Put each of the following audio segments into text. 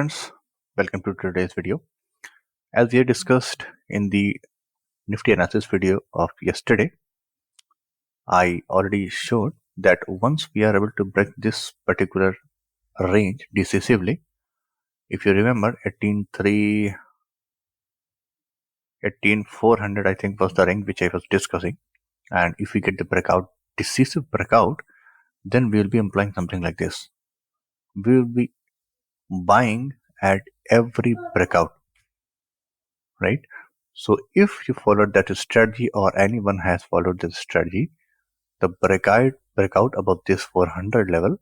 friends, welcome to today's video. As we had discussed in the Nifty analysis video of yesterday, I already showed that once we are able to break this particular range decisively, if you remember 18,300, 18,400 I think was the range which I was discussing, and if we get the decisive breakout, then we will be employing something like this. We will be buying at every breakout, right? So if you followed that strategy or anyone has followed this strategy, the breakout above this 400 level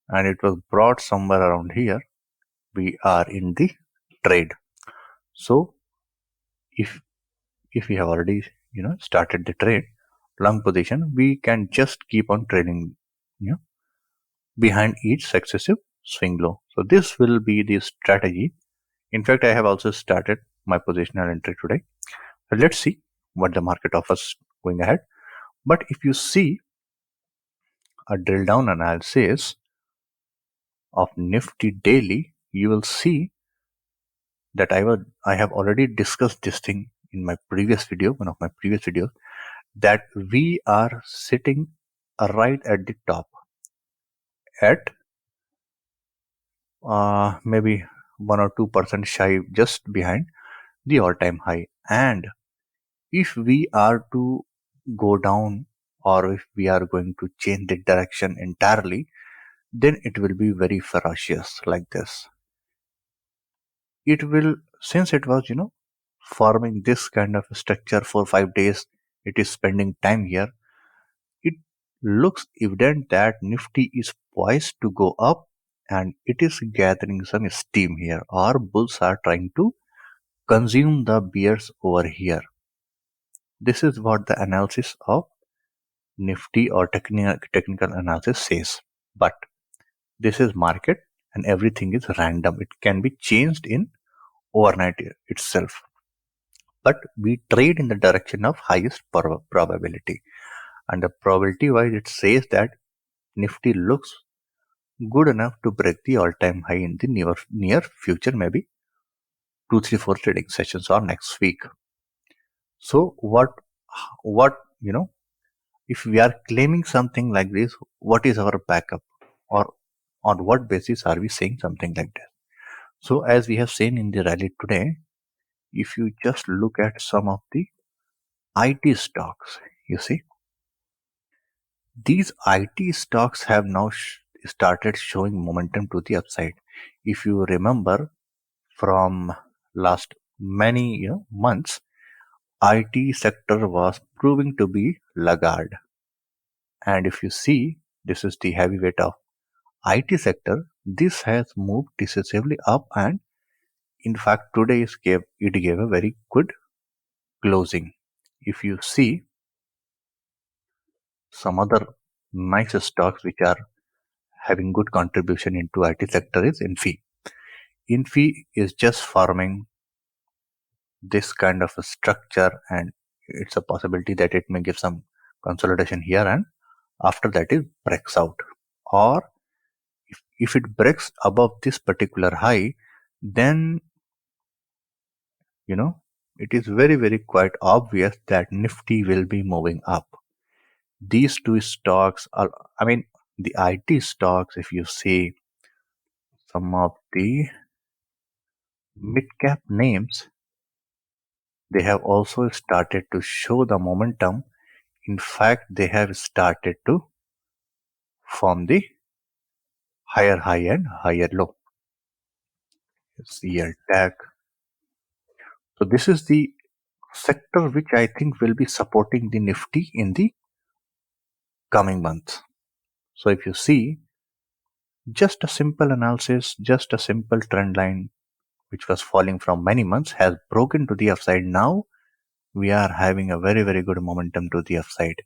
and it was brought somewhere around here, we are in the trade. So if we have already started the trade long position, we can just keep on trading behind each successive swing low. So this will be the strategy. In fact, I have also started my positional entry today. So let's see what the market offers going ahead. But if you see a drill down analysis of Nifty daily, you will see that I have already discussed this thing in my previous video, one of my previous videos, that we are sitting right at the top at maybe 1 or 2% shy, just behind the all-time high. And if we are to go down, or if we are going to change the direction entirely, then it will be very ferocious like this. It will, since it was forming this kind of structure for 5 days, it is spending time here. It looks evident that Nifty is poised to go up and it is gathering some steam here, or bulls are trying to consume the bears over here. This is what the analysis of Nifty or technical analysis says. But this is market and everything is random. It can be changed in overnight itself. But we trade in the direction of highest probability. And the probability wise, it says that Nifty looks good enough to break the all-time high in the near future, maybe 2, 3, 4 trading sessions or next week. So what if we are claiming something like this, what is our backup, or on what basis are we saying something like that? So as we have seen in the rally today, if you just look at some of the IT stocks, you see these IT stocks have now started showing momentum to the upside. If you remember from last many months, IT sector was proving to be laggard. And if you see, this is the heavyweight of IT sector. This has moved decisively up, and in fact today it gave a very good closing. If you see some other nice stocks which are having good contribution into IT sector is Infi. Infi is just forming this kind of a structure, and it's a possibility that it may give some consolidation here, and after that it breaks out. Or if it breaks above this particular high, then it is very, very quite obvious that Nifty will be moving up. These two stocks are, the IT stocks, if you see some of the mid-cap names, they have also started to show the momentum. In fact, they have started to form the higher high and higher low. CL tag. So this is the sector which I think will be supporting the Nifty in the coming months. So if you see, just a simple analysis, just a simple trend line which was falling from many months has broken to the upside. Now we are having a very, very good momentum to the upside.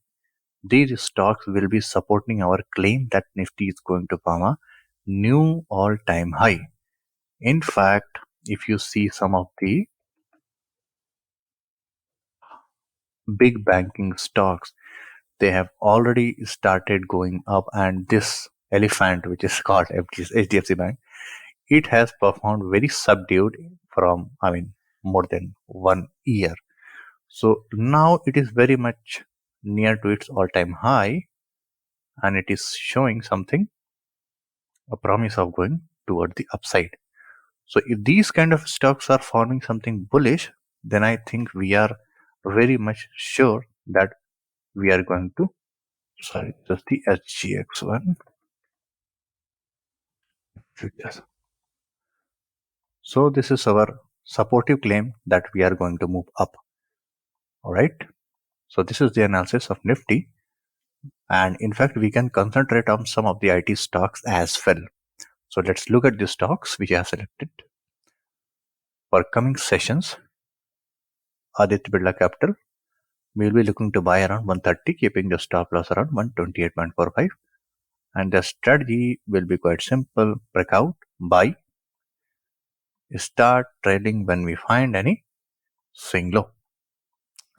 These stocks will be supporting our claim that Nifty is going to form a new all-time high. In fact, if you see some of the big banking stocks, they have already started going up, and this elephant which is called HDFC Bank, it has performed very subdued from, more than 1 year. So now it is very much near to its all-time high, and it is showing something, a promise of going toward the upside. So if these kind of stocks are forming something bullish, then I think we are very much sure that we are going to, sorry, just the HGX one. Futures. So this is our supportive claim that we are going to move up. All right. So this is the analysis of Nifty. And in fact, we can concentrate on some of the IT stocks as well. So let's look at the stocks which I have selected for coming sessions. Aditya Birla Capital, we will be looking to buy around 130, keeping the stop loss around 128.45. And the strategy will be quite simple: breakout, buy, start trading when we find any swing low.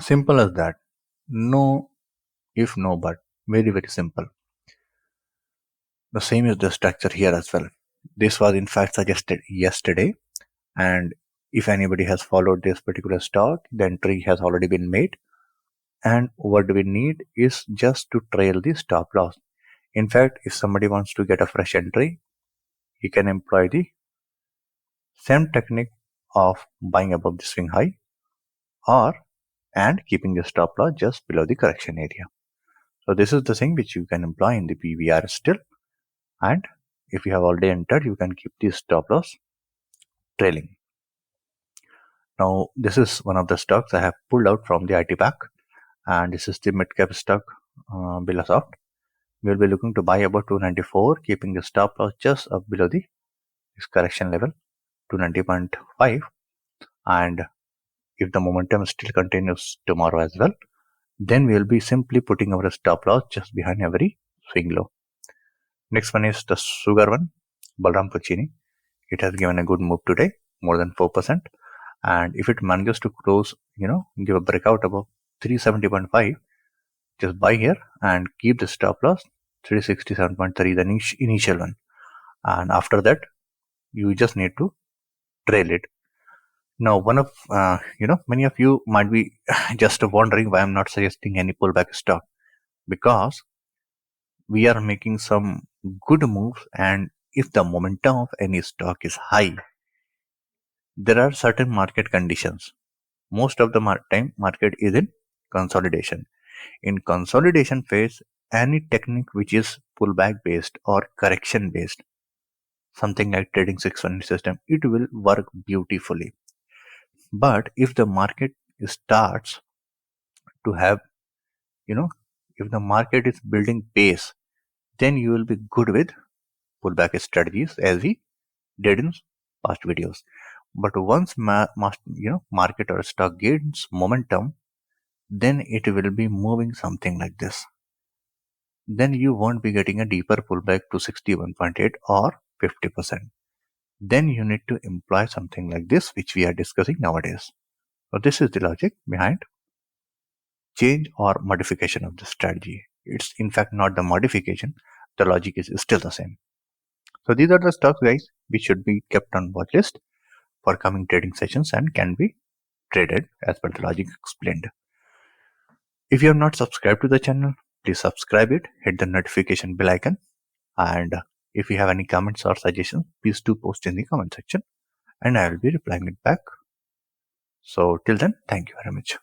Simple as that. No if, no but. Very, very simple. The same is the structure here as well. This was in fact suggested yesterday, and if anybody has followed this particular stock, the entry has already been made. And what we need is just to trail the stop loss. In fact, if somebody wants to get a fresh entry, he can employ the same technique of buying above the swing high and keeping the stop loss just below the correction area. So this is the thing which you can employ in the PVR still. And if you have already entered, you can keep the stop loss trailing. Now, this is one of the stocks I have pulled out from the IT pack, and this is the mid-cap stock, Birlasoft. We will be looking to buy about 294, keeping the stop loss just up below the correction level, 290.5. And if the momentum still continues tomorrow as well, then we will be simply putting our stop loss just behind every swing low. Next one is the sugar one, Balram Puccini. It has given a good move today, more than 4%. And if it manages to close, give a breakout above 370.5, just buy here and keep the stop loss 367.3, the initial one. And after that, you just need to trail it. Now, many of you might be just wondering why I'm not suggesting any pullback stock, because we are making some good moves, and if the momentum of any stock is high, there are certain market conditions. Most of the time, market is in consolidation. In consolidation phase, any technique which is pullback based or correction based, something like trading 600 system, it will work beautifully. But if the market starts to have, if the market is building pace, then you will be good with pullback strategies as we did in past videos. But once market or stock gains momentum, then it will be moving something like this. Then you won't be getting a deeper pullback to 61.8 or 50%. Then you need to employ something like this, which we are discussing nowadays. So this is the logic behind change or modification of the strategy. It's in fact not the modification. The logic is still the same. So these are the stocks, guys, which should be kept on watch list for coming trading sessions and can be traded as per the logic explained. If you have not subscribed to the channel, please subscribe it, hit the notification bell icon, and if you have any comments or suggestions, please do post in the comment section and I will be replying it back. So till then, thank you very much.